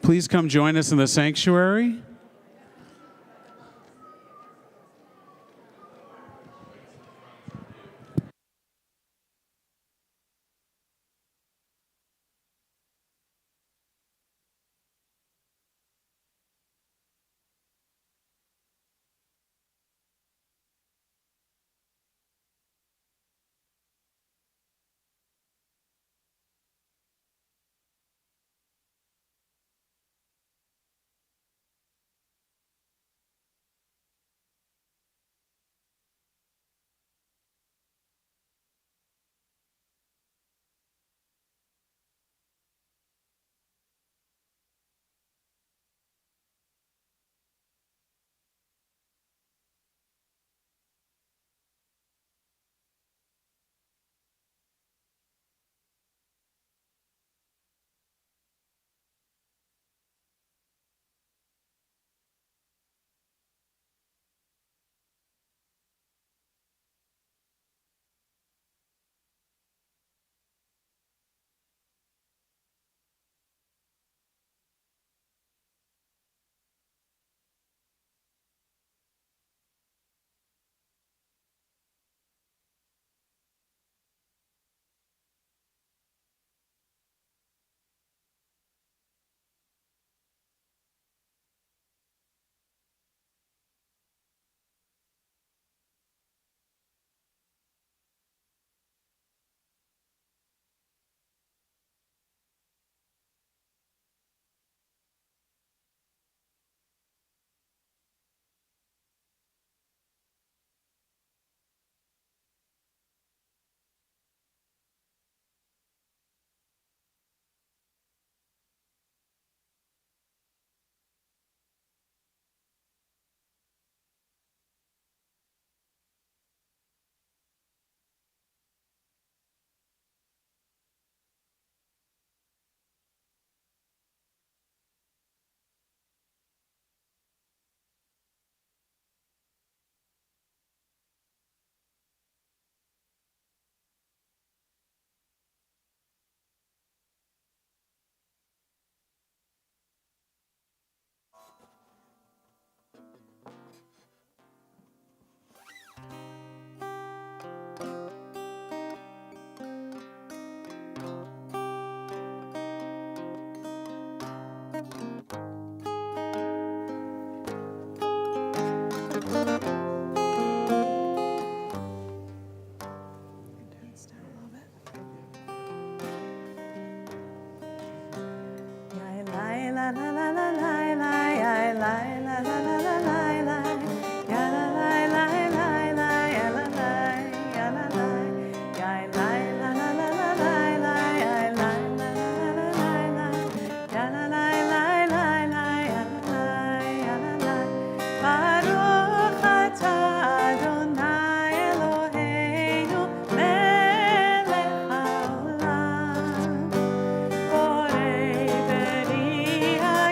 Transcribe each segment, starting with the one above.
please come join us in the sanctuary.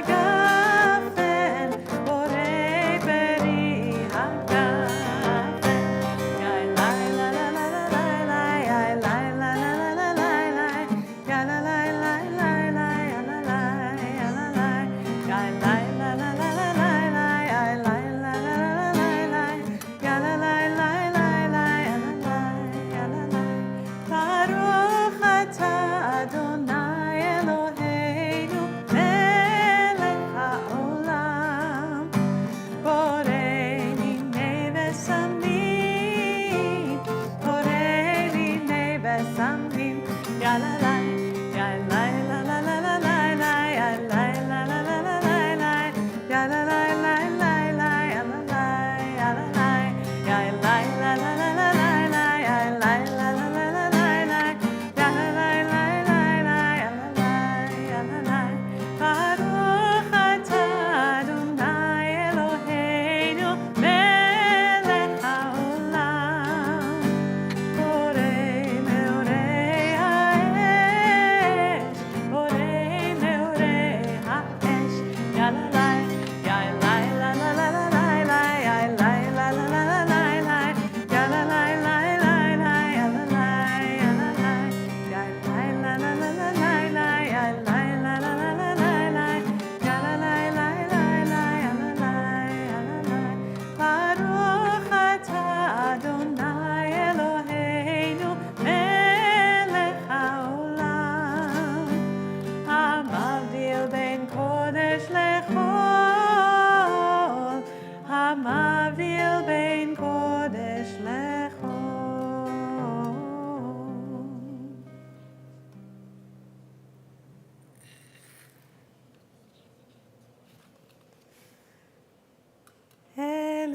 God.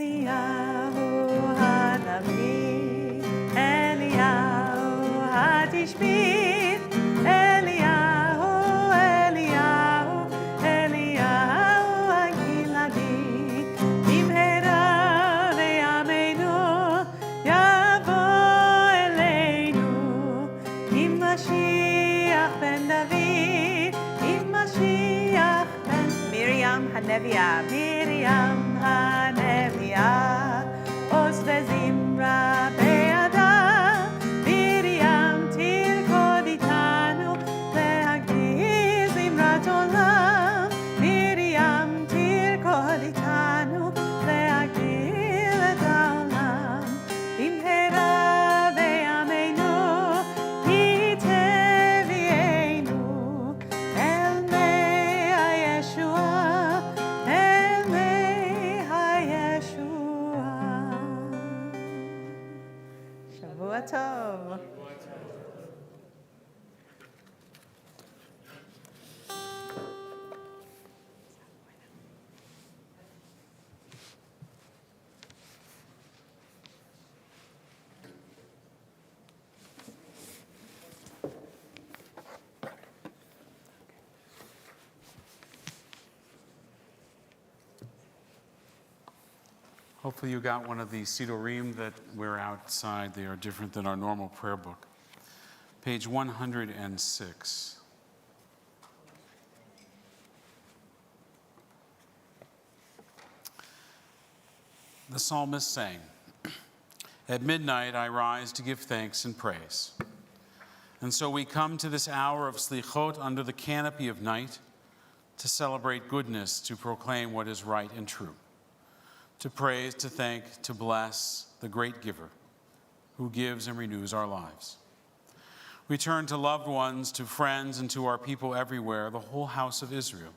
אליהו הנביא, אליהו התשבית, אליהו, אליהו, אליהו הגלעדי, במהרה בימינו יבוא אלינו, עם משיח בן דוד, עם משיח בן מרים הנביאה, מרים הנביאה, עוז וזמרה בידה, מרים תרקוד איתנו להגדיל זמרת עולם, מרים תרקוד איתנו להגדיל את העולם, במהרה בימינו היא תביאנו אל מי הישועה, אל מי הישועה. שבוע טוב. Hopefully you got one of the siddurim that we're outside. They are different than our normal prayer book. Page 106. The psalmist sang, "At midnight I rise to give thanks and praise." And so we come to this hour of Selichot under the canopy of night to celebrate goodness, to proclaim what is right and true, to praise, to thank, to bless the great giver who gives and renews our lives. We turn to loved ones, to friends, and to our people everywhere, the whole house of Israel.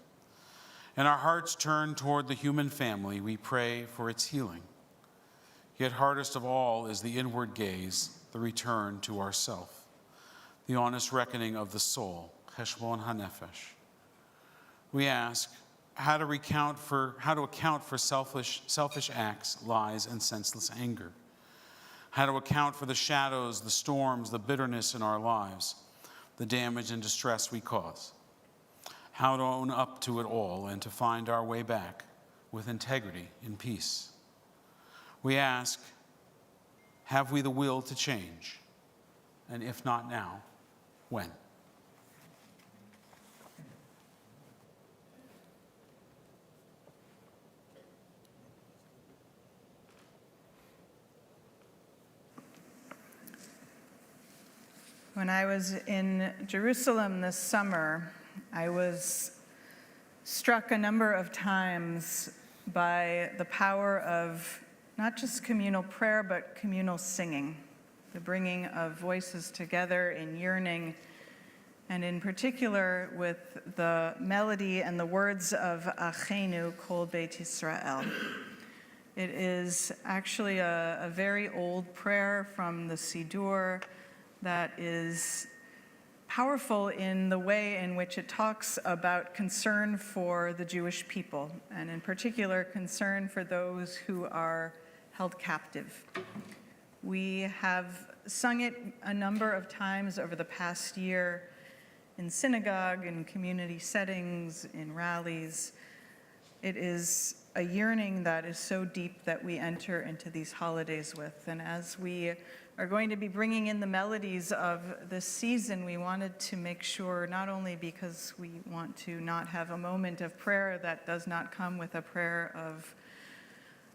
And our hearts turn toward the human family. We pray for its healing. Yet hardest of all is the inward gaze, the return to ourself, the honest reckoning of the soul, cheshbon hanefesh. We ask how to account for selfish acts, lies, and senseless anger. How to account for the shadows, the storms, the bitterness in our lives, the damage and distress we cause. How to own up to it all and to find our way back with integrity in peace. We ask, have we the will to change? And if not now, when? When I was in Jerusalem this summer, I was struck a number of times by the power of not just communal prayer, but communal singing, the bringing of voices together in yearning, and in particular with the melody and the words of Achenu, Kol Beit Yisrael. It is actually a very old prayer from the siddur that is powerful in the way in which it talks about concern for the Jewish people, and in particular, concern for those who are held captive. We have sung it a number of times over the past year in synagogue, in community settings, in rallies. It is a yearning that is so deep that we enter into these holidays with. And as we are going to be bringing in the melodies of this season, we wanted to make sure, not only because we want to not have a moment of prayer that does not come with a prayer of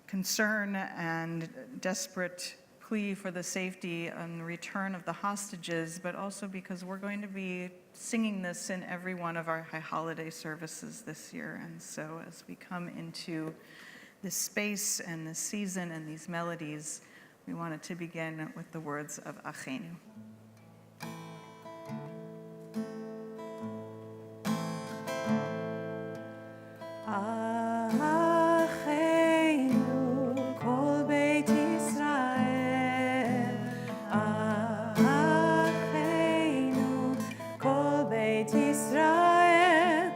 concern and desperate plea for the safety and return of the hostages, but also because we're going to be singing this in every one of our high holiday services this year. And so as we come into this space and this season and these melodies, we wanted to begin with the words of Achenu. Achenu, Kol Beit Yisrael. Achenu, Kol Beit Yisrael.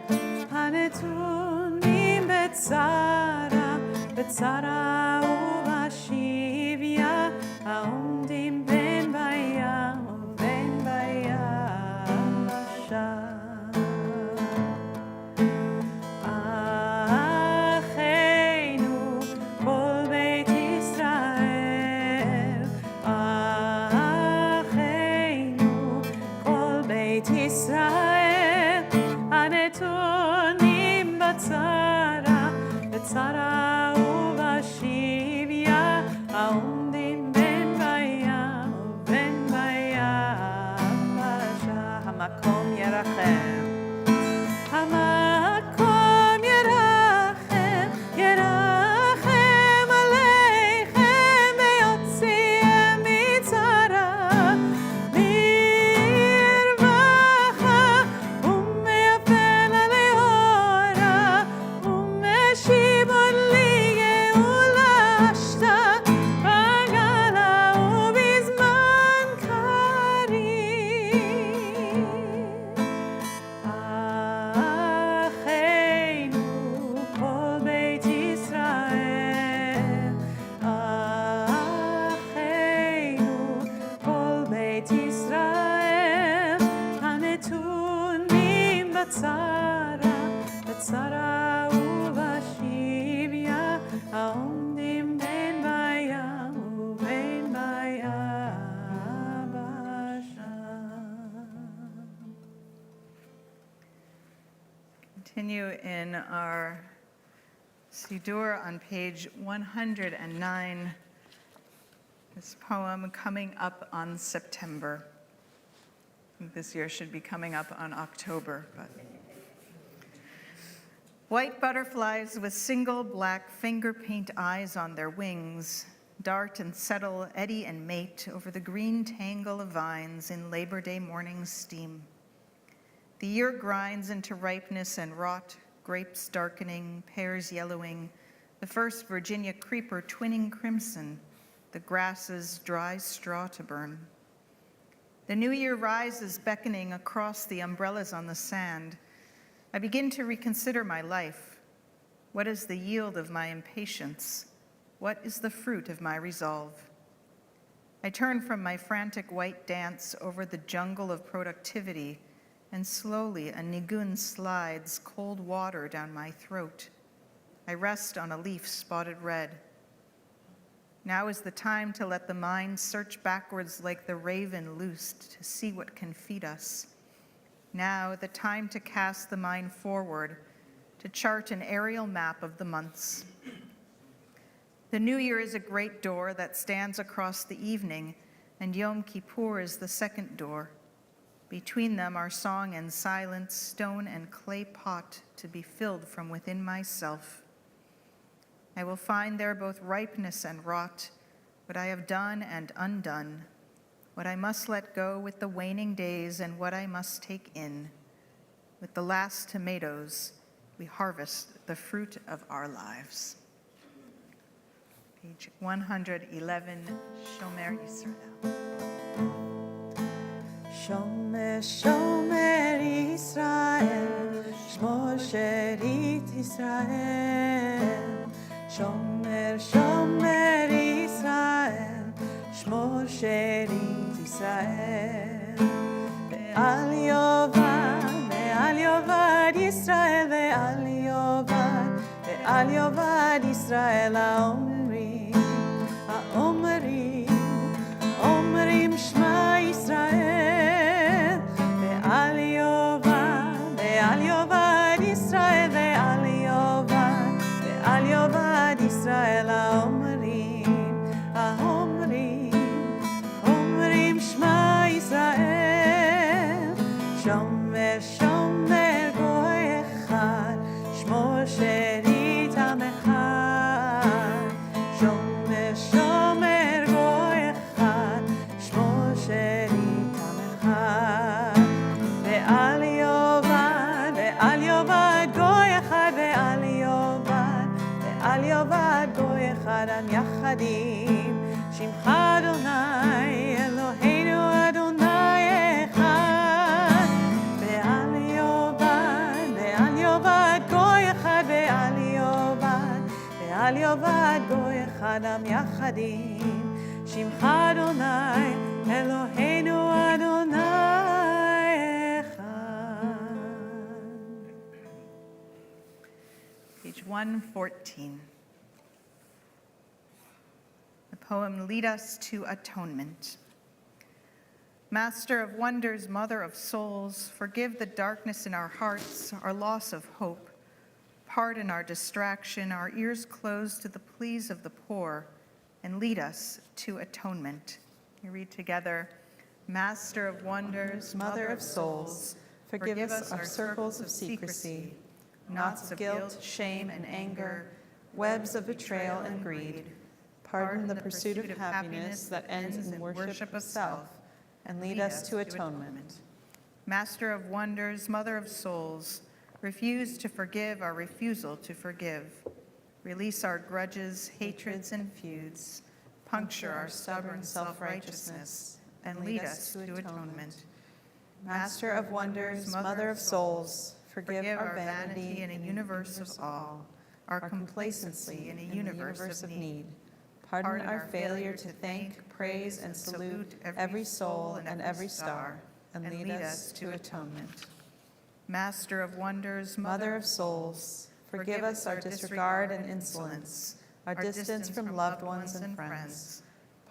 Hanetunim betzara, betzara ישראל הנתונים בצרה, בצרה ובשביה, העומדים בין בים ובין ביבשה. המקום ירחם, המקום ירחם, ירחם עליכם ויוציאם מצרה, לרווחה ומייפל עליהורה, ומשיב עוד לי גאולה שתה, בגלה ובזמן קריב. אחינו כל בית ישראל, אחינו כל בית ישראל, הנתונים בצרה, בצרה ובשביה, העומדים בין בים ובין ביבשה. Continue in our siddur on page 109. This poem, Coming Up on September. I think this year should be coming up on October. But white butterflies with single black finger paint eyes on their wings dart and settle, eddy and mate over the green tangle of vines in Labor Day morning steam. The year grinds into ripeness and rot, grapes darkening, pears yellowing, the first Virginia creeper twinning crimson, the grasses dry straw to burn. The new year rises beckoning across the umbrellas on the sand. I begin to reconsider my life. What is the yield of my impatience? What is the fruit of my resolve? I turn from my frantic white dance over the jungle of productivity, and slowly a nigun slides cold water down my throat. I rest on a leaf spotted red. Now is the time to let the mind search backwards like the raven loosed to see what can feed us. Now the time to cast the mind forward, to chart an aerial map of the months. The new year is a great door that stands across the evening, and Yom Kippur is the second door. Between them are song and silence, stone and clay pot to be filled from within myself. I will find there both ripeness and rot, what I have done and undone, what I must let go with the waning days and what I must take in. With the last tomatoes, we harvest the fruit of our lives. Page 111, Shomer Yisrael. Shomer, Shomer Israel, Shmor Sherit Israel. Shomer, Shomer Israel, Shmor Sherit Israel. Ve'al yovad Israel, ve'al yovad Israel, האומרים שמע ישראל, ואל יאבד ישראל, ואל יאבד ישראל, האומרים שמע ישראל, שומר שומר גוי אחד, שמור שארית עמך, שומר שומר גוי אחד, שמור שארית עמך, ואל יאבד גוי אחד, ואל יאבד גוי אחד, עם יחדים, שמך אדוני, אלוהינו אדוני אחד, ואל יאבד גוי אחד, ואל יאבד גוי אחד, עם יחדים, שמך אדוני, אלוהינו אדוני אחד. Page 114. The poem Lead Us to Atonement. Master of wonders, mother of souls, forgive the darkness in our hearts, our loss of hope. Pardon our distraction, our ears closed to the pleas of the poor, and lead us to atonement. We read together, Master of wonders, Mother of souls, forgive us our circles of secrecy, knots of guilt, shame, and anger, webs of betrayal and greed. Pardon the pursuit of happiness that ends in worship of self, and lead us to atonement. Master of wonders, mother of souls, refuse to forgive our refusal to forgive. Release our grudges, hatreds, and feuds. Puncture our stubborn self-righteousness, and lead us to atonement. Master of wonders, mother of souls, forgive our vanity in a universe of awe, our complacency in a universe of need. Pardon our failure to thank, praise, and salute every soul and every star, and lead us to atonement. Master of wonders, Mother of souls, forgive us our disregard and insolence, our distance from loved ones and friends.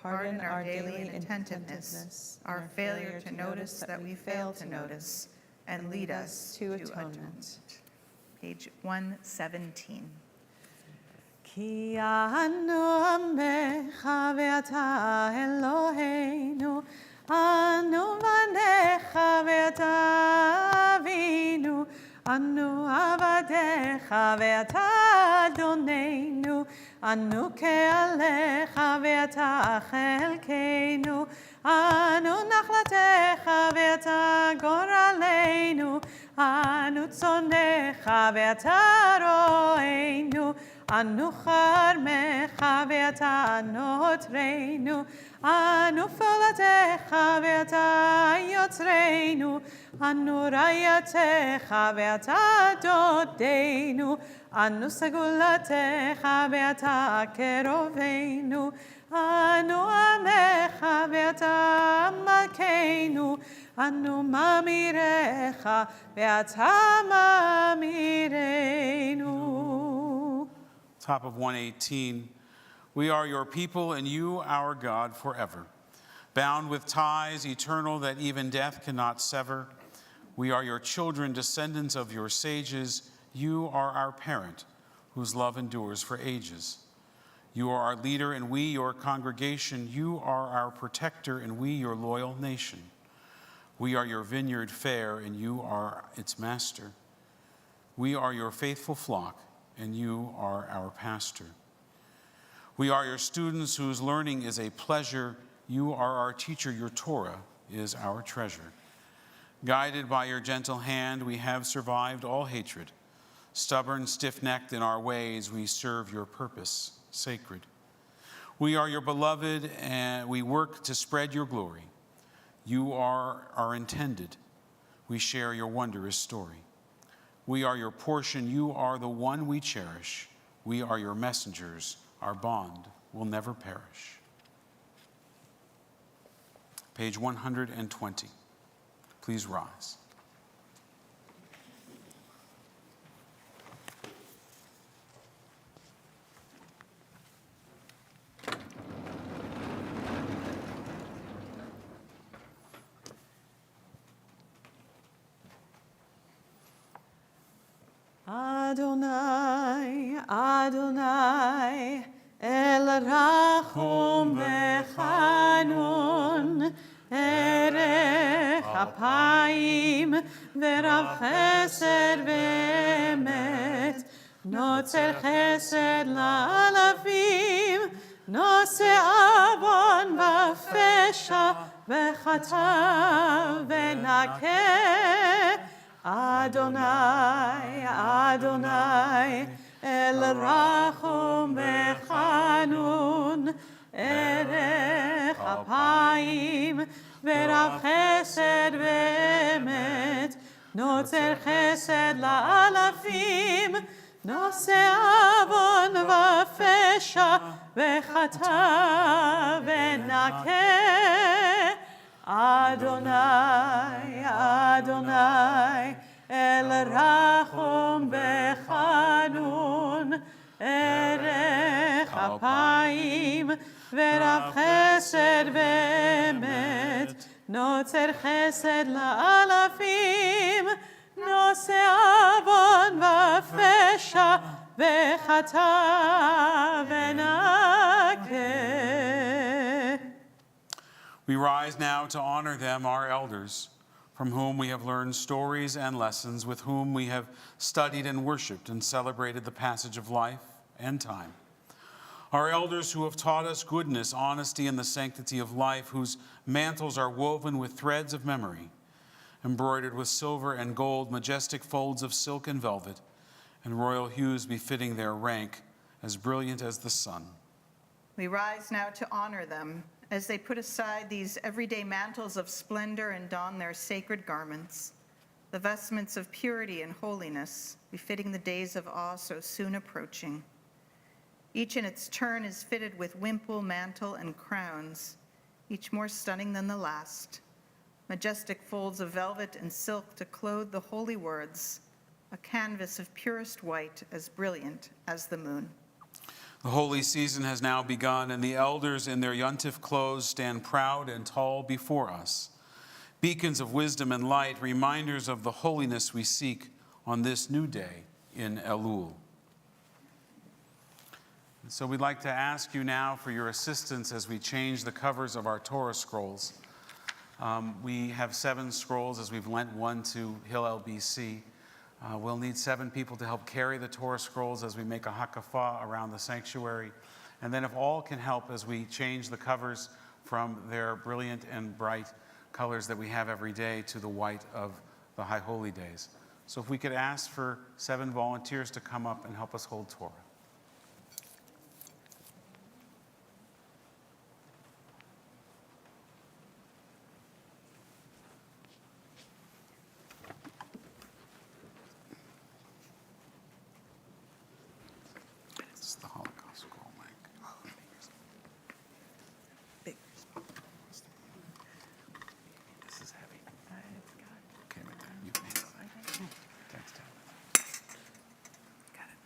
Pardon our daily inattentiveness, our failure to notice that we fail to notice, and lead us to atonement. Page 117. כי אנו עמך ואתה אלוהינו, אנו בניך ואתה אבינו, אנו עבדיך ואתה אדוננו, אנו קהלך ואתה חלקנו, אנו נחלתך ואתה גורלנו, אנו צונך ואתה רוענו, אנו חרמך ואתה נוטרנו, אנו פועלתך ואתה יוצרנו, אנו רעייתך ואתה דודנו, אנו סגולתך ואתה קרובנו, אנו עמך ואתה מלכנו, אנו ממירך ואתה ממירנו. Top of 118. We are your people and you our God forever. Bound with ties eternal that even death cannot sever. We are your children, descendants of your sages. You are our parent, whose love endures for ages. You are our leader and we your congregation. You are our protector and we your loyal nation. We are your vineyard fair and you are its master. We are your faithful flock and you are our pastor. We are your students whose learning is a pleasure. You are our teacher. Your Torah is our treasure. Guided by your gentle hand, we have survived all hatred. Stubborn, stiff-necked in our ways, we serve your purpose, sacred. We are your beloved, and we work to spread your glory. You are our intended. We share your wondrous story. We are your portion. You are the one we cherish. We are your messengers. Our bond will never perish. Page 120. Please rise. Adonai, Adonai, El Rachum Bechanun, Erech Apayim, Verav Chesed Ve'emet, Notzer Chesed La'alafim, Nose Avon V'Fesha, V'Chata V'Nakeh, Adonai, Adonai, El Rachum Bechanun, Erech Apayim, Verav Chesed Ve'emet, Notzer Chesed La'alafim, Nose Avon V'Fesha, V'Chata V'Nakeh, Adonai, Adonai, El Rachum Bechanun, Erech Apayim, Verav Chesed Ve'emet, נוצר חסד לאלפים, נושא עוון ופשע וחטא ונקה. We rise now to honor them, our elders, from whom we have learned stories and lessons, with whom we have studied and worshiped and celebrated the passage of life and time. Our elders who have taught us goodness, honesty, and the sanctity of life, whose mantles are woven with threads of memory, embroidered with silver and gold, majestic folds of silk and velvet, and royal hues befitting their rank, as brilliant as the sun. We rise now to honor them as they put aside these everyday mantles of splendor and don their sacred garments, the vestments of purity and holiness, befitting the days of awe so soon approaching. Each in its turn is fitted with wimple, mantle, and crowns, each more stunning than the last. Majestic folds of velvet and silk to clothe the holy words, a canvas of purest white, as brilliant as the moon. The holy season has now begun, and the elders in their yontif clothes stand proud and tall before us, beacons of wisdom and light, reminders of the holiness we seek on this new day in Elul. So we'd like to ask you now for your assistance as we change the covers of our Torah scrolls. We have 7 scrolls as we've lent one to Hillel BC. We'll need 7 people to help carry the Torah scrolls as we make a hakafah around the sanctuary. And then if all can help as we change the covers from their brilliant and bright colors that we have every day to the white of the High Holy Days. So if we could ask for 7 volunteers to come up and help us hold Torah. It's the Holocaust scroll, Mike. This is heavy. Okay, right there. You can handle that. Thanks, Dad. Got it.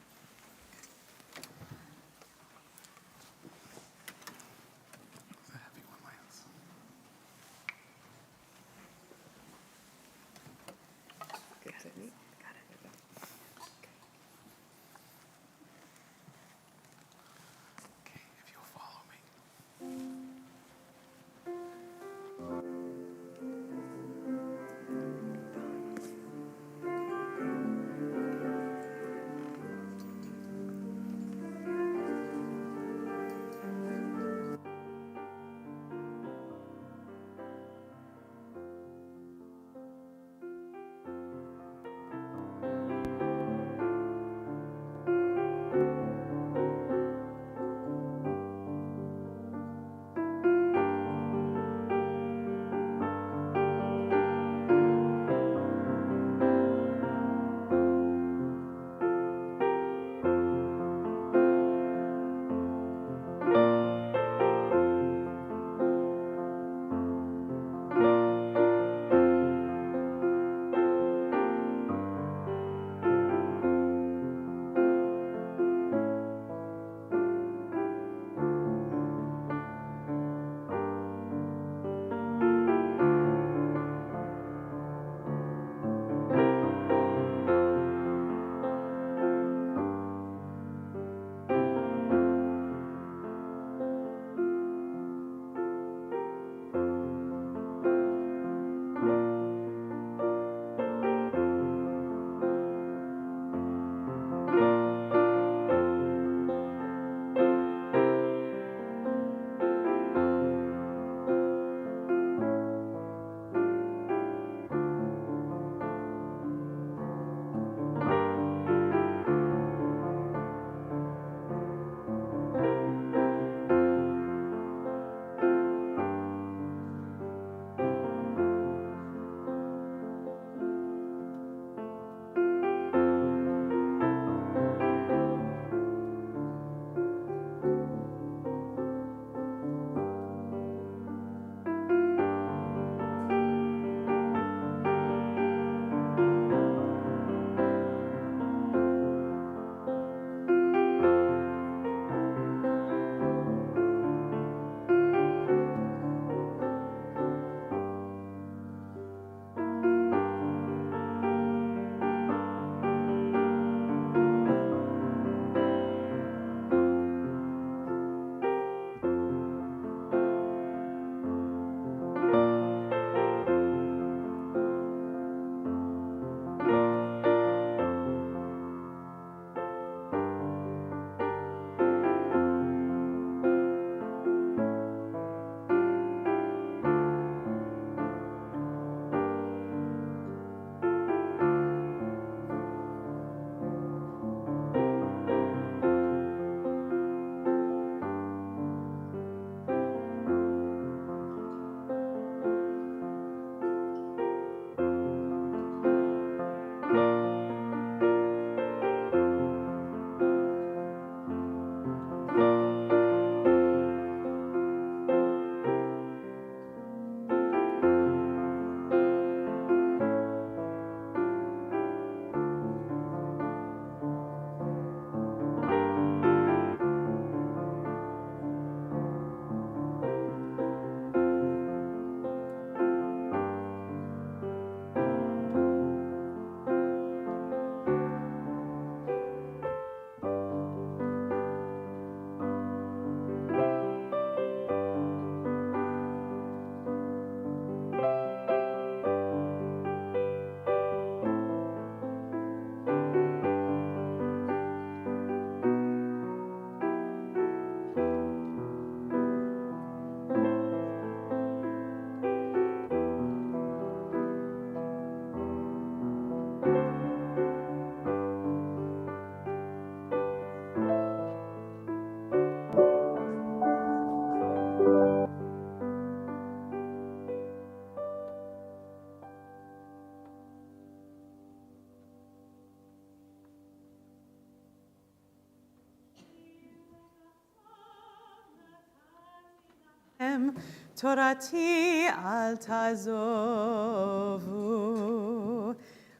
Hashem, Torati al tazovu.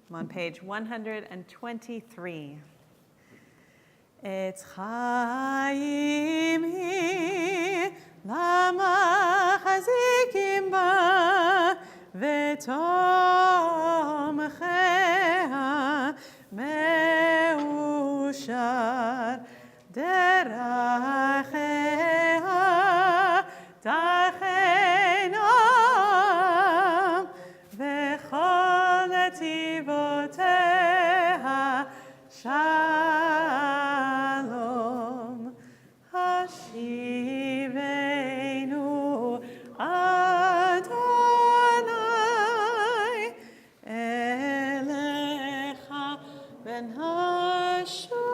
I'm on page 123. Et chaim hi lama chazikim ba vetom chea meushar derachea tachenam vechol netivoteha shalom hashivenu Adonai elecha ben hashova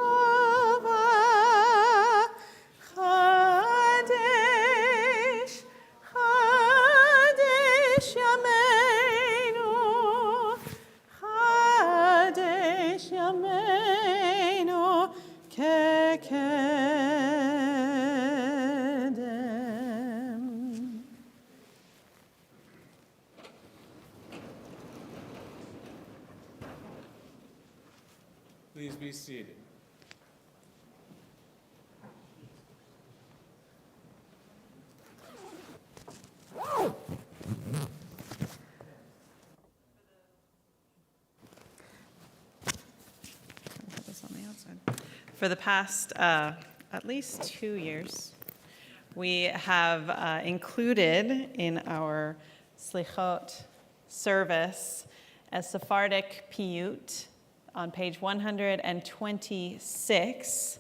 Chadesh Chadesh yameinu Chadesh yameinu kekedem. Please be seated. Put this on the outside. For the past at least 2 years, we have included in our Selichot service a Sephardic piyut on page 126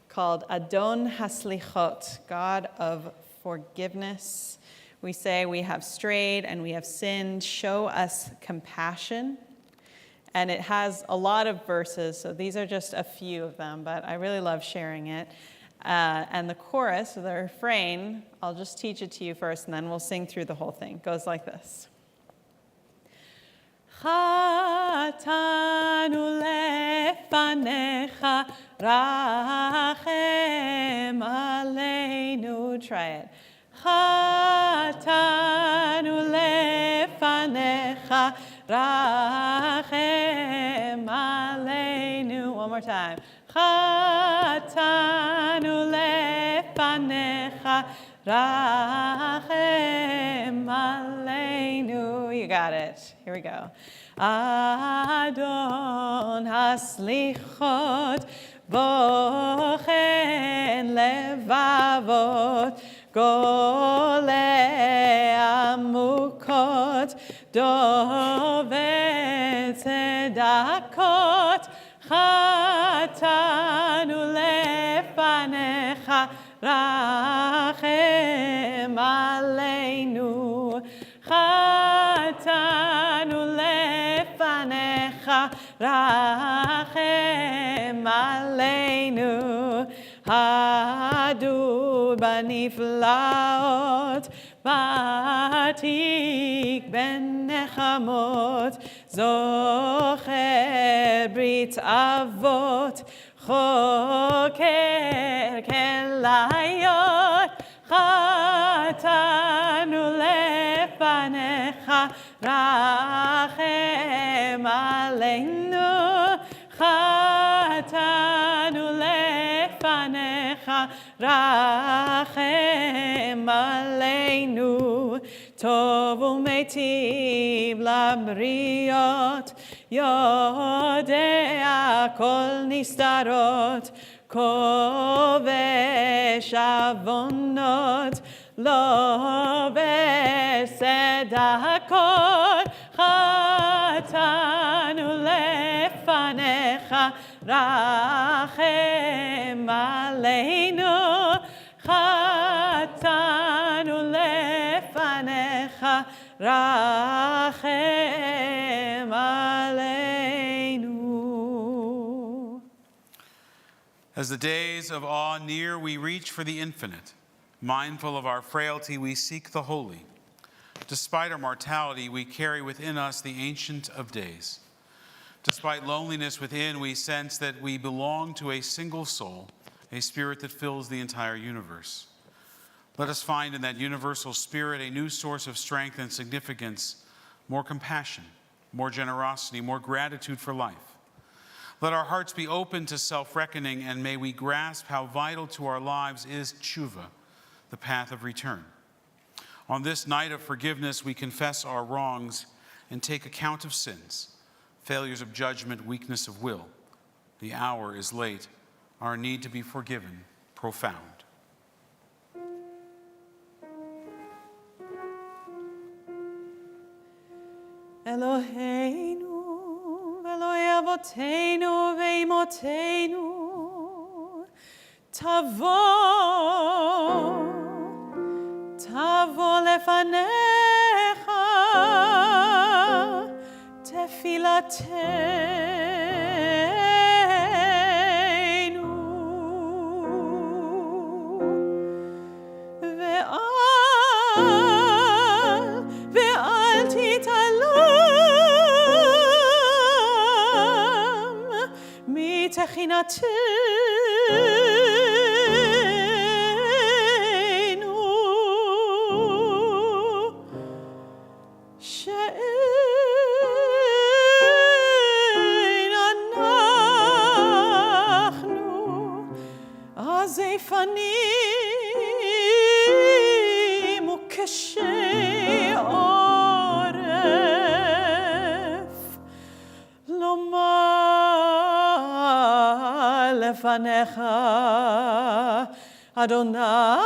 called Adon HaSlichot, God of Forgiveness. We say we have strayed and we have sinned, show us compassion. And it has a lot of verses, so these are just a few of them, but I really love sharing it. And the chorus, or the refrain, I'll just teach it to you first, and then we'll sing through the whole thing. It goes like this. Chatanu lefanecha rachem aleinu. Try it. Chatanu lefanecha rachem aleinu. One more time. Chatanu lefanecha rachem aleinu. You got it. Here we go. Adon haslichot bochen levavot golei amukot dovet tzedakot chatanu lefanecha rachem aleinu chatanu lefanecha rachem aleinu hadu baniflaot vatik ben nechamot zocher brit avot choker kelayot chatanu lefanecha rachem aleinu chatanu lefanecha rachem aleinu tov umetiv labriot yodea kol nistarot kovesh avonot lo besedakot chatanu lefanecha rachem aleinu chatanu lefanecha rachem aleinu. As the days of awe near, we reach for the infinite. Mindful of our frailty, we seek the holy. Despite our mortality, we carry within us the Ancient of Days. Despite loneliness within, we sense that we belong to a single soul, a spirit that fills the entire universe. Let us find in that universal spirit a new source of strength and significance, more compassion, more generosity, more gratitude for life. Let our hearts be open to self-reckoning, and may we grasp how vital to our lives is tshuva, the path of return. On this night of forgiveness, we confess our wrongs and take account of sins, failures of judgment, weakness of will. The hour is late, our need to be forgiven profound. Eloheinu, Eloi Avotenu ve'imotenu, tavo lefanecha, tefilatenu, ve'al titalam, mitechinatenu, Fanim ukeshe oref lomar lefanecha Adonai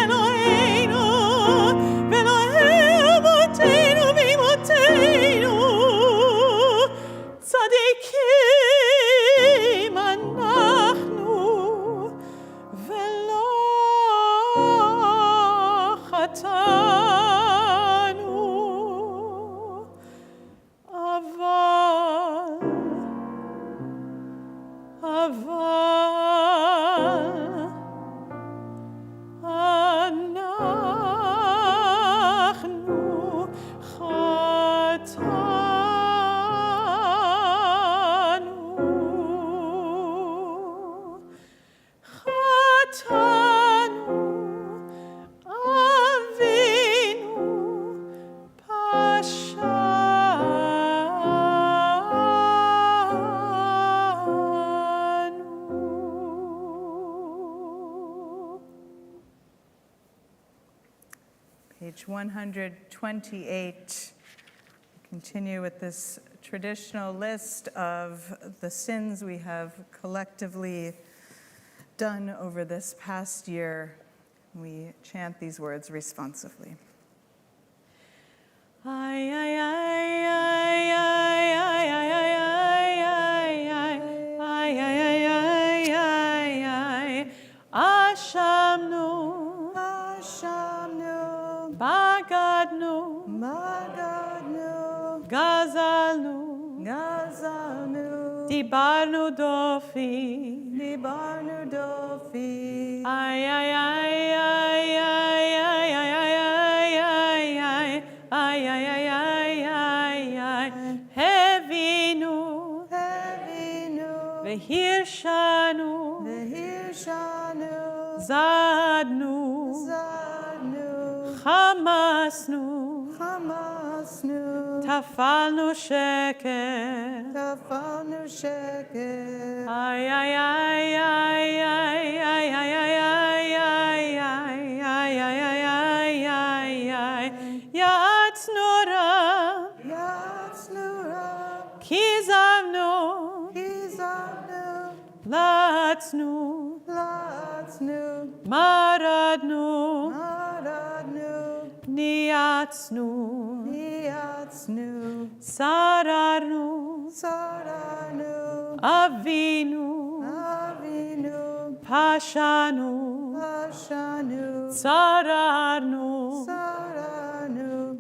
Eloheinu v'Elokei avotenu v'imotenu tzadikim anachnu v'lo chatanu aval anachnu chatanu avinu pashanu. Page 128. Continue with this traditional list of the sins we have collectively done over this past year. We chant these words responsively. Ay, ay, ay, ay, ay, ay, ay, ay, ay, ay, ay, ay, ay, Ashamnu, Bagadnu, Gazalnu, Dibarnu dofi, ay, ay, ay, ay, ay, ay, ay, ay, ay, ay, Hevinu, Vehirshanu, Zadnu, Hamasnu, Tafalnu sheker, ay, ay, ay, ay, ay, ay, ay, ay, Yatsnura, Kizavnu, Latsnu, Maradnu, Niatsnu, Sararnu, Avinu, Pashanu, Sararnu,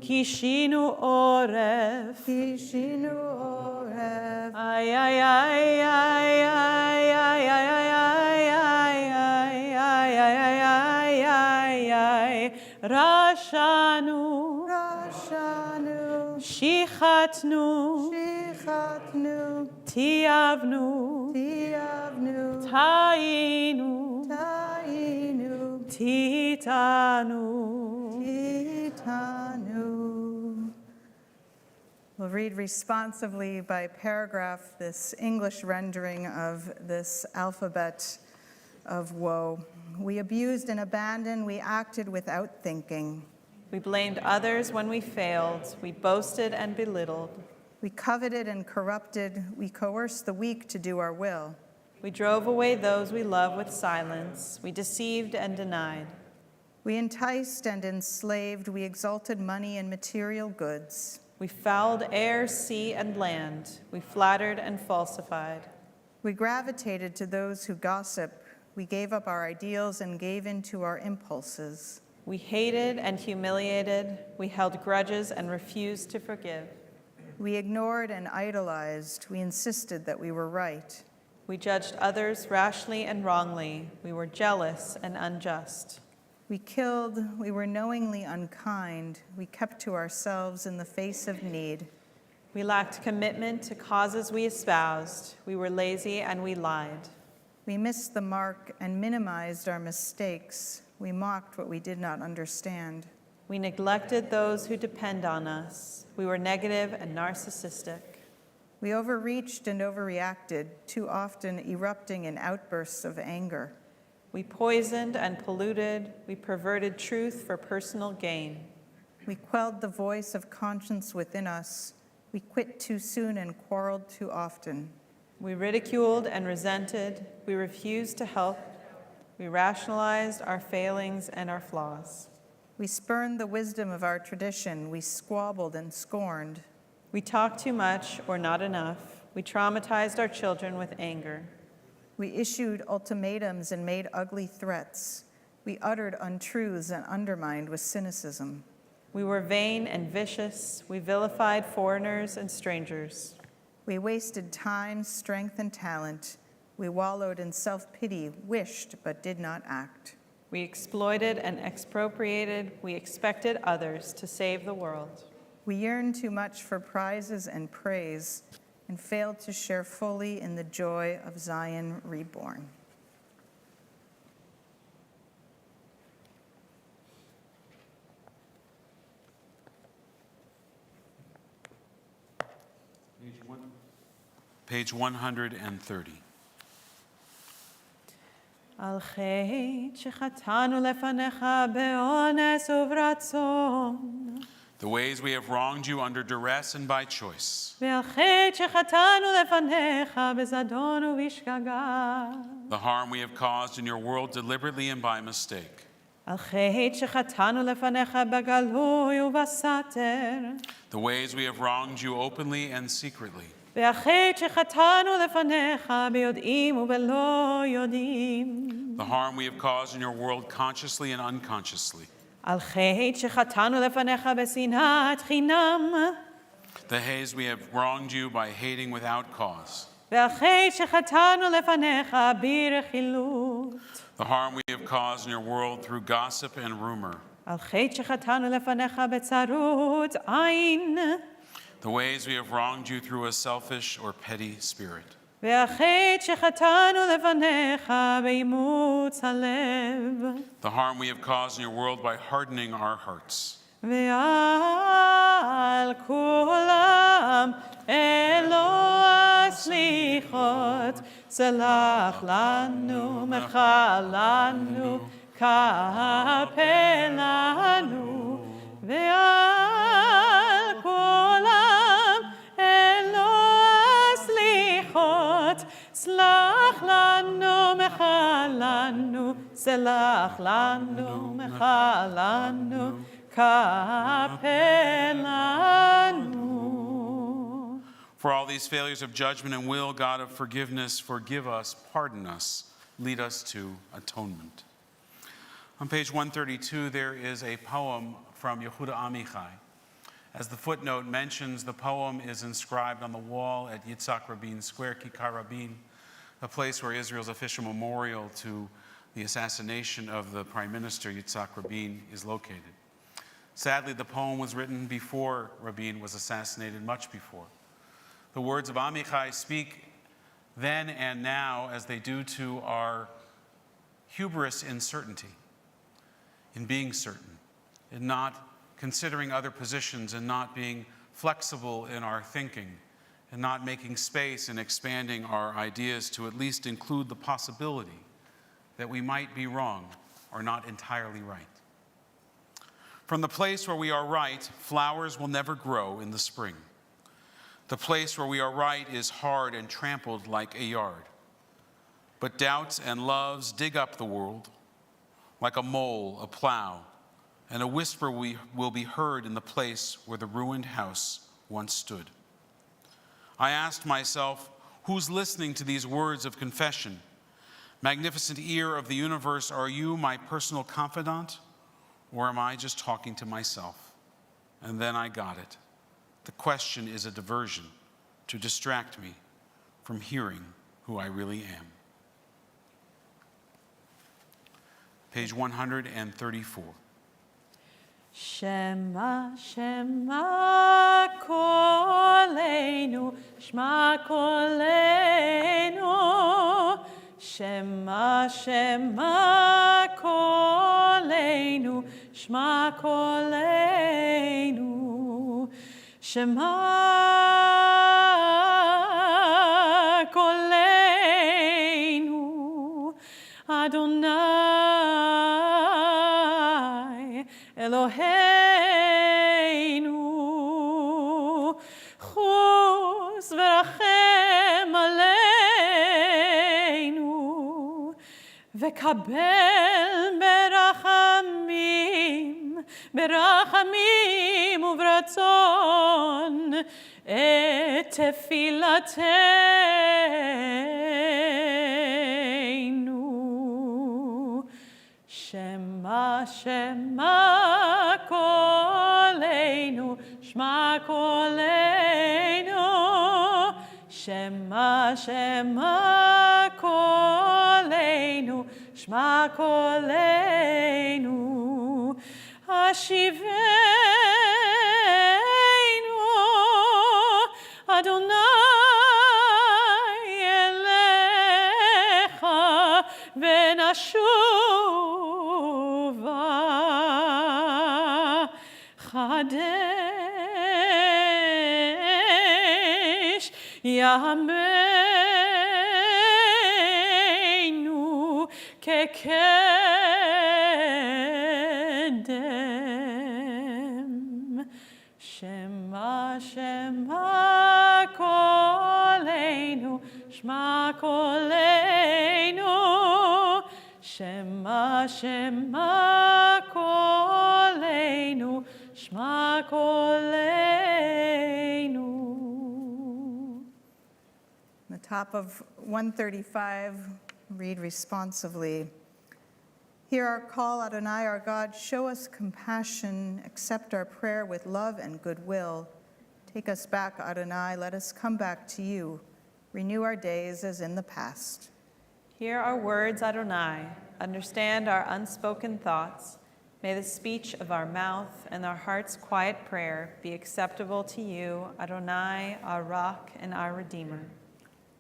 Kishinu oref, ay, ay, ay, ay, ay, ay, ay, Rashanu, Shichatnu, Tiavnu, Tainu, Titanu. Titanu. We'll read responsively by paragraph this English rendering of this alphabet of woe. We abused and abandoned, we acted without thinking. We blamed others when we failed. We boasted and belittled. We coveted and corrupted, we coerced the weak to do our will. We drove away those we love with silence. We deceived and denied. We enticed and enslaved, we exalted money and material goods. We fouled air, sea, and land. We flattered and falsified. We gravitated to those who gossip. We gave up our ideals and gave in to our impulses. We hated and humiliated. We held grudges and refused to forgive. We ignored and idolized. We insisted that we were right. We judged others rashly and wrongly. We were jealous and unjust. We killed. We were knowingly unkind. We kept to ourselves in the face of need. We lacked commitment to causes we espoused. We were lazy and we lied. We missed the mark and minimized our mistakes. We mocked what we did not understand. We neglected those who depend on us. We were negative and narcissistic. We overreached and overreacted, too often erupting in outbursts of anger. We poisoned and polluted. We perverted truth for personal gain. We quelled the voice of conscience within us. We quit too soon and quarreled too often. We ridiculed and resented. We refused to help. We rationalized our failings and our flaws. We spurned the wisdom of our tradition. We squabbled and scorned. We talked too much or not enough. We traumatized our children with anger. We issued ultimatums and made ugly threats. We uttered untruths and undermined with cynicism. We were vain and vicious. We vilified foreigners and strangers. We wasted time, strength, and talent. We wallowed in self-pity, wished but did not act. We exploited and expropriated. We expected others to save the world. We yearned too much for prizes and praise and failed to share fully in the joy of Zion reborn. Page 130. על חטא שחטאנו לפניך באונס וברצון. The ways we have wronged you under duress and by choice. ועל חטא שחטאנו לפניך בזדון ובשגגה. The harm we have caused in your world deliberately and by mistake. על חטא שחטאנו לפניך בגלוי ובסתר. The ways we have wronged you openly and secretly. ועל חטא שחטאנו לפניך ביודעים ובלא יודעים. The harm we have caused in your world consciously and unconsciously. על חטא שחטאנו לפניך בשנאת חינם. The ways we have wronged you by hating without cause. ועל חטא שחטאנו לפניך ברכילות. The harm we have caused in your world through gossip and rumor. על חטא שחטאנו לפניך בצרות עין. The ways we have wronged you through a selfish or petty spirit. ועל חטא שחטאנו לפניך באימוץ הלב. The harm we have caused in your world by hardening our hearts. ועל כולם אלוה הסליחות, סלח לנו, מחל לנו, כפר לנו. ועל כולם אלוה הסליחות, סלח לנו, מחל לנו, סלח לנו, מחל לנו. For all these failures of judgment and will, God of forgiveness, forgive us, pardon us, lead us to atonement. On page 132, there is a poem from Yehuda Amichai. As the footnote mentions, the poem is inscribed on the wall at Yitzhak Rabin Square, Kikar Rabin, a place where Israel's official memorial to the assassination of the Prime Minister Yitzhak Rabin is located. Sadly, the poem was written before Rabin was assassinated, much before. The words of Amichai speak then and now as they do to our hubris in certainty. in being certain, in not considering other positions, and not being flexible in our thinking, and not making space and expanding our ideas to at least include the possibility that we might be wrong or not entirely right. From the place where we are right, flowers will never grow in the spring. The place where we are right is hard and trampled like a yard. But doubts and loves dig up the world. Like a mole, a plow, and a whisper will be heard in the place where the ruined house once stood. I asked myself, who's listening to these words of confession? Magnificent ear of the universe, are you my personal confidant? Or am I just talking to myself? And then I got it. The question is a diversion to distract me from hearing who I really am. Page 134. Shema, Shema, Kolenu, Shema, Kolenu. Shema, Shema, Kolenu, Shema, Kolenu. Shema, Kolenu, Adonai, Eloheinu, chus v'rachem aleinu, v'kabel berachamim uvratzon, et tefilateinu. Shema, Shema, Kolenu, Shema, Kolenu. Shema, Shema, Kolenu, Shema, Kolenu. Ashivenu, Adonai, Elecha, v'nashuva. Chadesh Yameinu kekedem. Shema, Shema, Kolenu, Shema, Kolenu. Shema, Shema, Kolenu, Shema, Kolenu. The top of 135, read responsively. Hear our call, Adonai, our God. Show us compassion. Accept our prayer with love and goodwill. Take us back, Adonai. Let us come back to you. Renew our days as in the past. Hear our words, Adonai. Understand our unspoken thoughts. May the speech of our mouth and our heart's quiet prayer be acceptable to you, Adonai, our rock and our redeemer.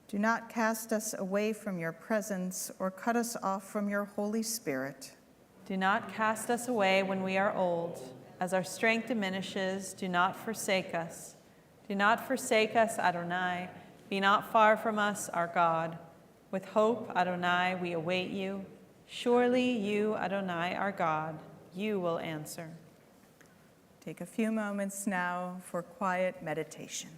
Do not cast us away from your presence or cut us off from your Holy Spirit. Do not cast us away when we are old. As our strength diminishes, do not forsake us. Do not forsake us, Adonai. Be not far from us, our God. With hope, Adonai, we await you. Surely you, Adonai, our God, you will answer. Take a few moments now for quiet meditation.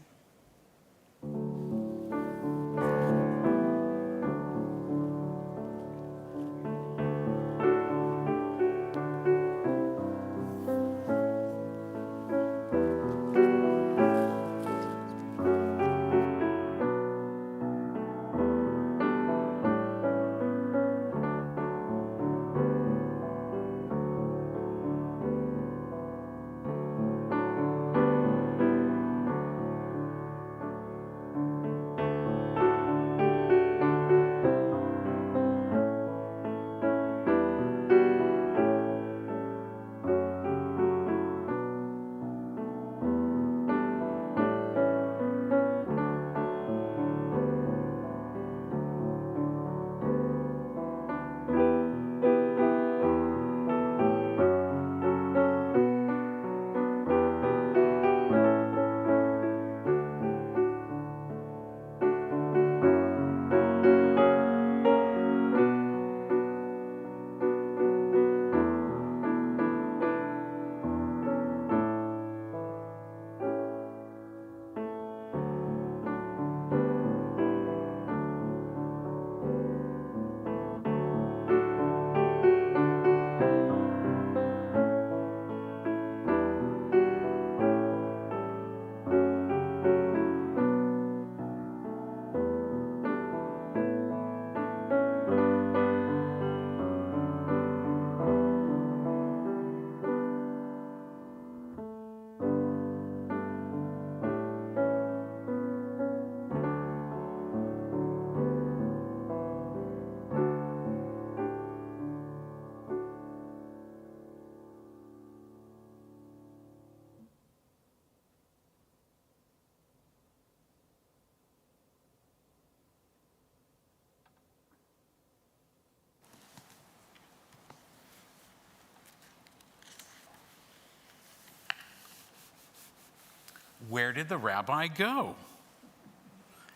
where did the rabbi go?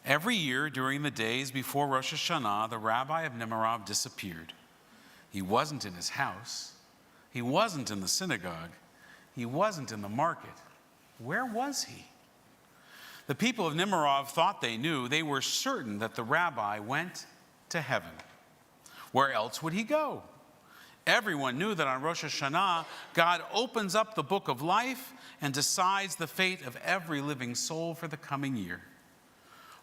Every year during the days before Rosh Hashanah, the rabbi of Nemirov disappeared. He wasn't in his house. He wasn't in the synagogue. He wasn't in the market. Where was he? The people of Nemirov thought they knew. They were certain that the rabbi went to heaven. Where else would he go? Everyone knew that on Rosh Hashanah, God opens up the book of life and decides the fate of every living soul for the coming year.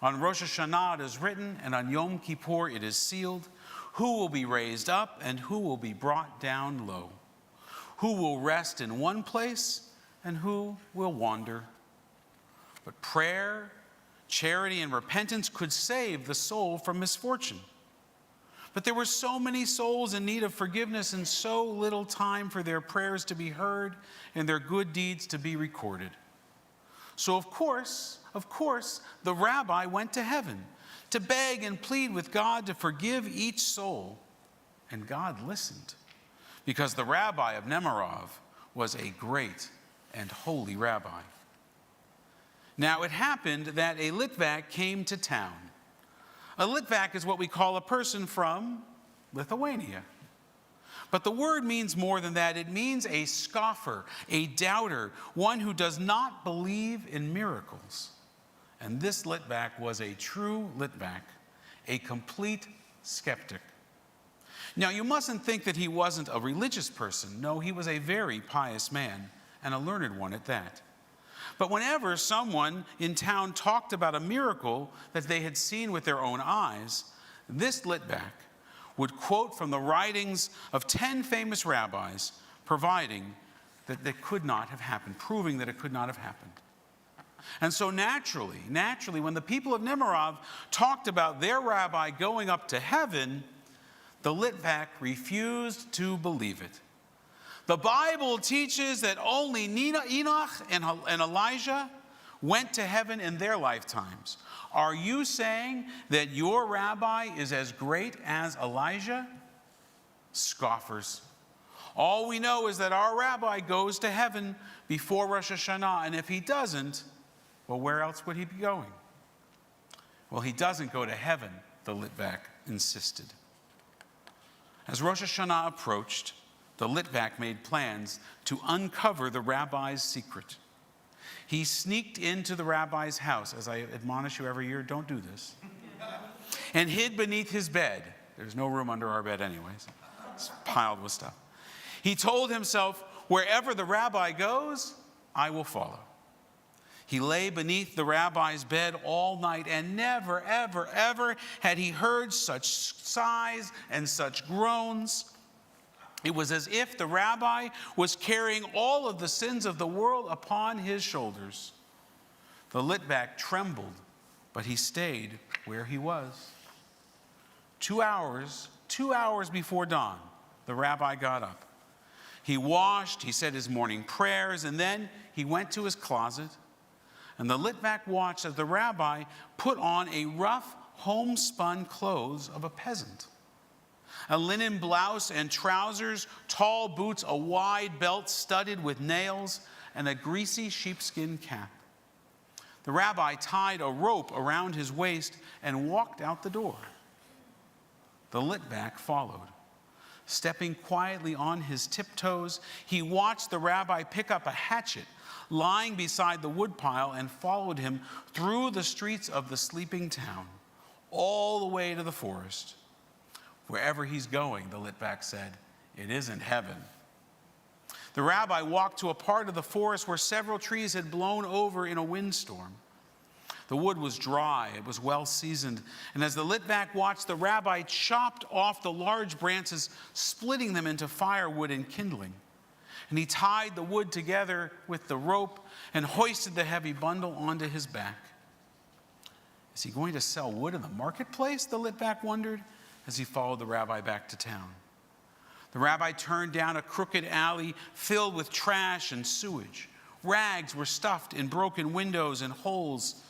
On Rosh Hashanah it is written, and on Yom Kippur it is sealed, who will be raised up and who will be brought down low, who will rest in one place and who will wander. But prayer, charity, and repentance could save the soul from misfortune. But there were so many souls in need of forgiveness and so little time for their prayers to be heard and their good deeds to be recorded. So of course, the rabbi went to heaven to beg and plead with God to forgive each soul. And God listened, because the rabbi of Nemirov was a great and holy rabbi. Now it happened that a Litvak came to town. A Litvak is what we call a person from Lithuania. But the word means more than that. It means a scoffer, a doubter, one who does not believe in miracles. And this Litvak was a true Litvak, a complete skeptic. Now, you mustn't think that he wasn't a religious person. No, he was a very pious man, and a learned one at that. But whenever someone in town talked about a miracle that they had seen with their own eyes, this Litvak would quote from the writings of 10 famous rabbis, proving that it could not have happened. And so naturally, when the people of Nemirov talked about their rabbi going up to heaven, the Litvak refused to believe it. The Bible teaches that only Enoch and Elijah went to heaven in their lifetimes. Are you saying that your rabbi is as great as Elijah? Scoffers. All we know is that our rabbi goes to heaven before Rosh Hashanah, and if he doesn't, well, where else would he be going? Well, he doesn't go to heaven, the Litvak insisted. As Rosh Hashanah approached, the Litvak made plans to uncover the rabbi's secret. He sneaked into the rabbi's house. As I admonish you every year, don't do this. And hid beneath his bed. There's no room under our bed anyways. It's piled with stuff. He told himself, wherever the rabbi goes, I will follow. He lay beneath the rabbi's bed all night, and never, ever, ever had he heard such sighs and such groans. It was as if the rabbi was carrying all of the sins of the world upon his shoulders. The Litvak trembled, but he stayed where he was. 2 hours before dawn, the rabbi got up. He washed, he said his morning prayers, and then he went to his closet. And the Litvak watched as the rabbi put on a rough homespun clothes of a peasant. A linen blouse and trousers, tall boots, a wide belt studded with nails, and a greasy sheepskin cap. The rabbi tied a rope around his waist and walked out the door. The Litvak followed. Stepping quietly on his tiptoes, he watched the rabbi pick up a hatchet lying beside the woodpile and followed him through the streets of the sleeping town, all the way to the forest. Wherever he's going, the Litvak said, it isn't heaven. The rabbi walked to a part of the forest where several trees had blown over in a windstorm. The wood was dry, it was well seasoned, and as the Litvak watched, the rabbi chopped off the large branches, splitting them into firewood and kindling. And he tied the wood together with the rope and hoisted the heavy bundle onto his back. Is he going to sell wood in the marketplace? The Litvak wondered as he followed the rabbi back to town. The rabbi turned down a crooked alley filled with trash and sewage. Rags were stuffed in broken windows and holes.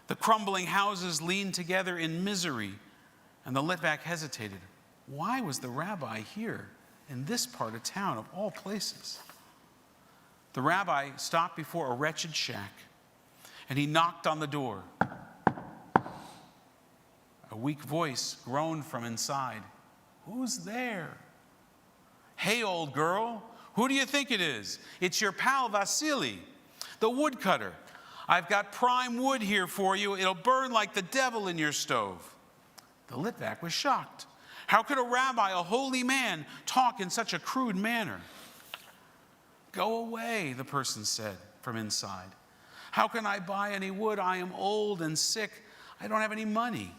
The crumbling houses leaned together in misery, and the Litvak hesitated. Why was the rabbi here in this part of town, of all places? The rabbi stopped before a wretched shack. and he knocked on the door. A weak voice groaned from inside. "Who's there?" "Hey, old girl, who do you think it is? It's your pal Vasily, the woodcutter. I've got prime wood here for you. It'll burn like the devil in your stove." The Litvak was shocked. How could a rabbi, a holy man, talk in such a crude manner? "Go away," the person said from inside. "How can I buy any wood? I am old and sick. I don't have any money."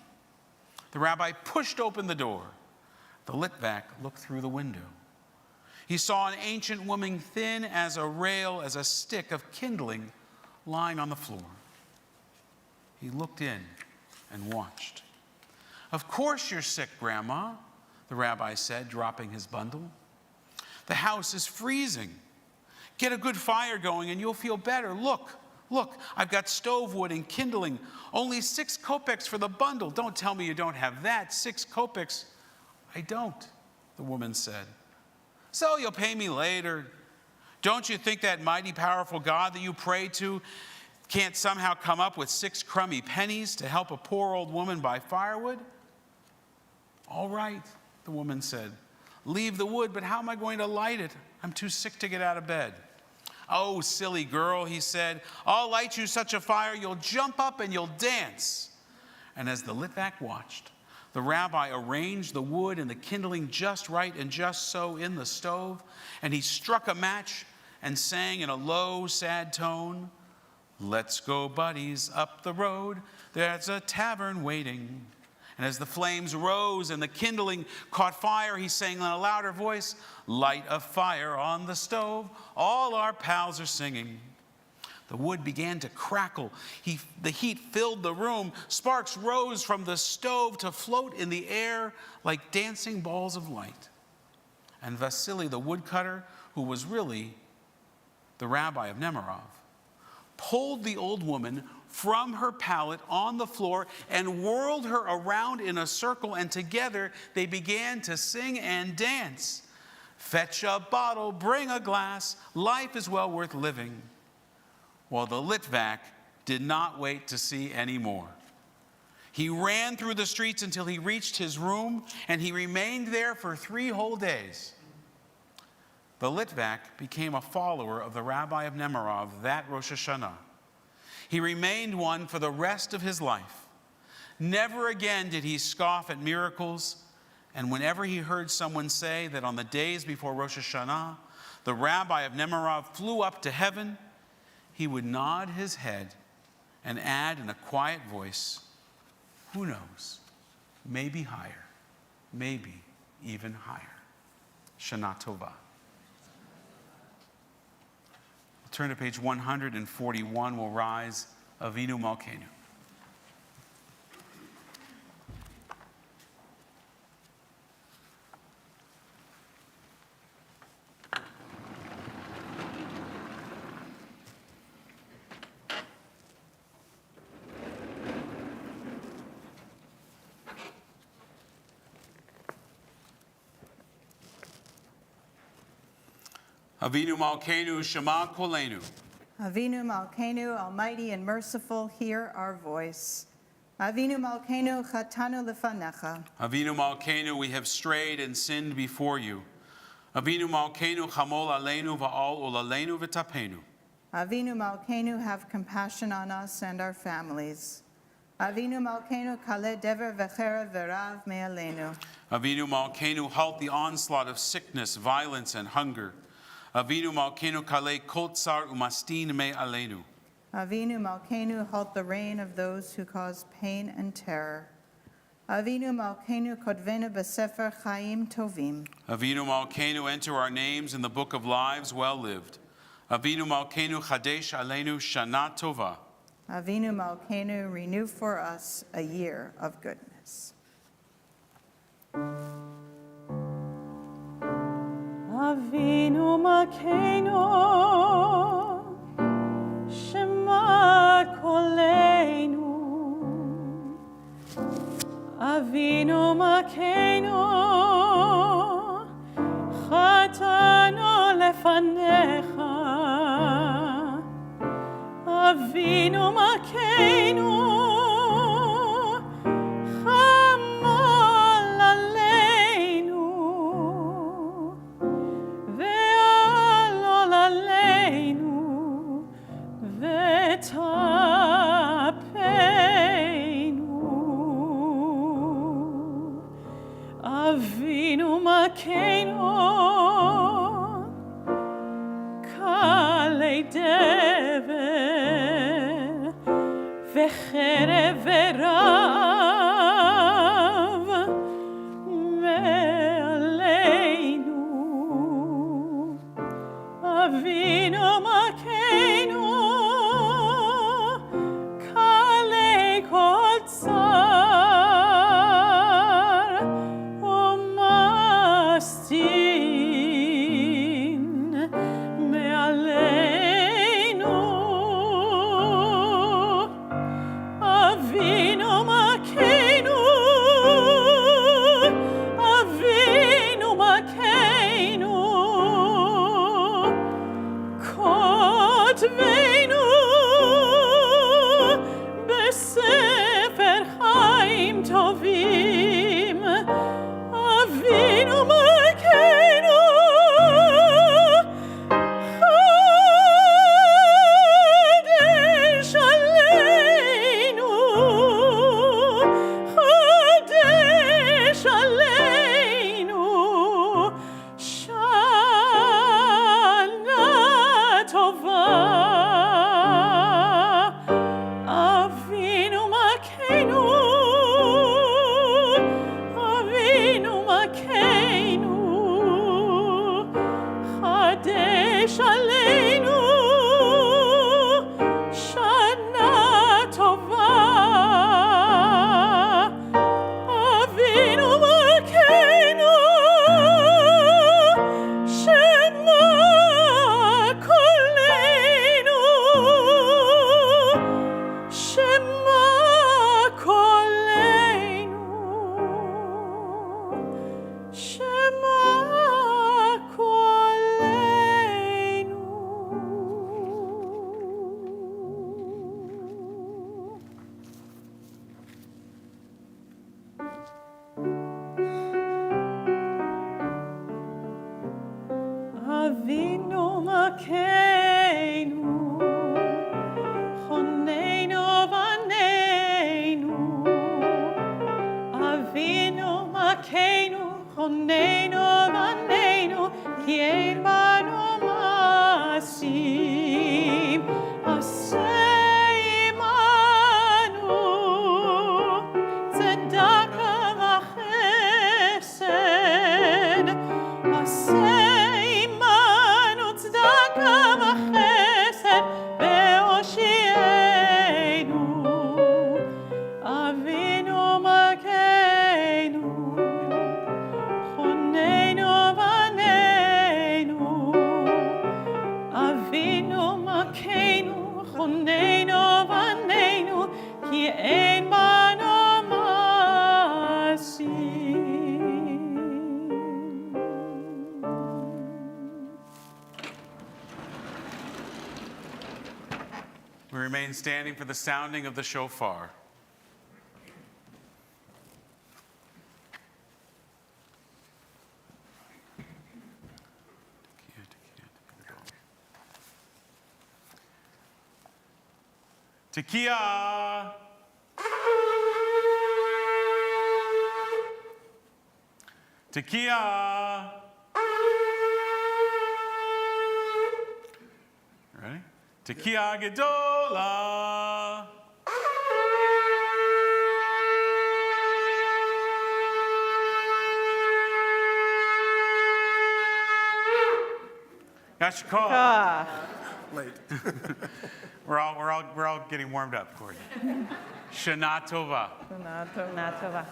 The rabbi pushed open the door. The Litvak looked through the window. He saw an ancient woman, thin as a rail, as a stick of kindling, lying on the floor. He looked in and watched. "Of course you're sick, Grandma," the rabbi said, dropping his bundle. "The house is freezing. Get a good fire going and you'll feel better. Look, I've got stove wood and kindling. Only 6 kopecks for the bundle. Don't tell me you don't have that. 6 kopecks. "I don't," the woman said. "So you'll pay me later. Don't you think that mighty powerful God that you pray to can't somehow come up with 6 crummy pennies to help a poor old woman buy firewood?" "All right," the woman said. "Leave the wood, but how am I going to light it? I'm too sick to get out of bed." "Oh, silly girl," he said. "I'll light you such a fire you'll jump up and you'll dance." And as the Litvak watched, the rabbi arranged the wood and the kindling just right and just so in the stove, and he struck a match and sang in a low, sad tone, "Let's go, buddies, up the road. There's a tavern waiting." And as the flames rose and the kindling caught fire, he sang in a louder voice, "Light a fire on the stove. All our pals are singing." The wood began to crackle. The heat filled the room. Sparks rose from the stove to float in the air like dancing balls of light. And Vasily, the woodcutter, who was really the rabbi of Nemirov, pulled the old woman from her pallet on the floor and whirled her around in a circle, and together they began to sing and dance. "Fetch a bottle, bring a glass, life is well worth living." Well, the Litvak did not wait to see any more. He ran through the streets until he reached his room, and he remained there for 3 whole days. The Litvak became a follower of the rabbi of Nemirov that Rosh Hashanah. He remained one for the rest of his life. Never again did he scoff at miracles, and whenever he heard someone say that on the days before Rosh Hashanah, the rabbi of Nemirov flew up to heaven, he would nod his head and add in a quiet voice, "Who knows? Maybe higher, maybe even higher." Shana Tova. Turn to page 141. We'll rise, Avinu Malkeinu. Avinu Malkeinu, Shema Kolenu. Avinu Malkeinu, almighty and merciful, hear our voice. Avinu Malkeinu, chatanu lefanecha. Avinu Malkeinu, we have strayed and sinned before you. Avinu Malkeinu, chamol aleinu va'al olaleinu v'tapenu. Avinu Malkeinu, have compassion on us and our families. Avinu Malkeinu, kale dever v'cherev v'rav me'aleinu. Avinu Malkeinu, halt the onslaught of sickness, violence, and hunger. Avinu Malkeinu, kale kotsar umastin me'aleinu. Avinu Malkeinu, halt the reign of those who cause pain and terror. Avinu Malkeinu, kodvenu b'sefer chaim tovim. Avinu Malkeinu, enter our names in the book of lives well lived. Avinu Malkeinu, chadesh aleinu shana tova. Avinu Malkeinu, renew for us a year of goodness. Avinu Malkeinu, Shema Kolenu. Avinu Malkeinu, Chatanu lefanecha. Avinu Malkeinu, Chamal Aleinu, Ve'alol Aleinu, Ve'tapeinu. Avinu Malkeinu, Kalei Dever, Vecherev Verav, Me'aleinu. Avinu Malkeinu, Kalei Kol Tsar, Umastin, Me'aleinu. Avinu Malkeinu, Avinu Malkeinu, Kotveinu beSefer Chaim Tovim. Avinu Malkeinu, Chodesh Aleinu, Chodesh Aleinu, Shana Tova. Avinu Malkeinu, Avinu Malkeinu, Chodesh Aleinu, Shana Tova. Avinu Malkeinu, Shema Kolenu, Shema Kolenu, Shema Kolenu. Avinu Malkeinu, Choneinu Vaneinu. Avinu Malkeinu, Choneinu Vaneinu, Ki ein banu masim, Aseh imanu, Tzedaka v'chesed, Aseh imanu, Tzedaka v'chesed, Be'oshienu. Avinu Malkeinu, Choneinu Vaneinu. Avinu Malkeinu, Choneinu Vaneinu, Ki ein banu masim. We remain standing for the sounding of the shofar. Tekiah. Tekiah. Ready? Tekiah Gedola. Yashikol. Late. We're all getting warmed up, Corey. Shana Tova. Shana Tova.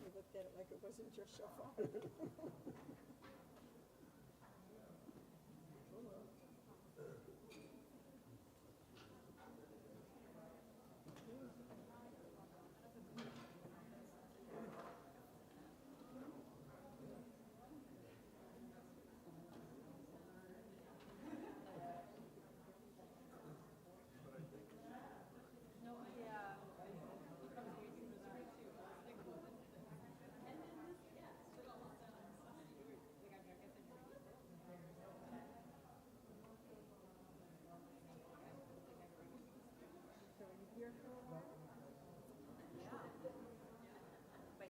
You looked at it like it wasn't your shofar.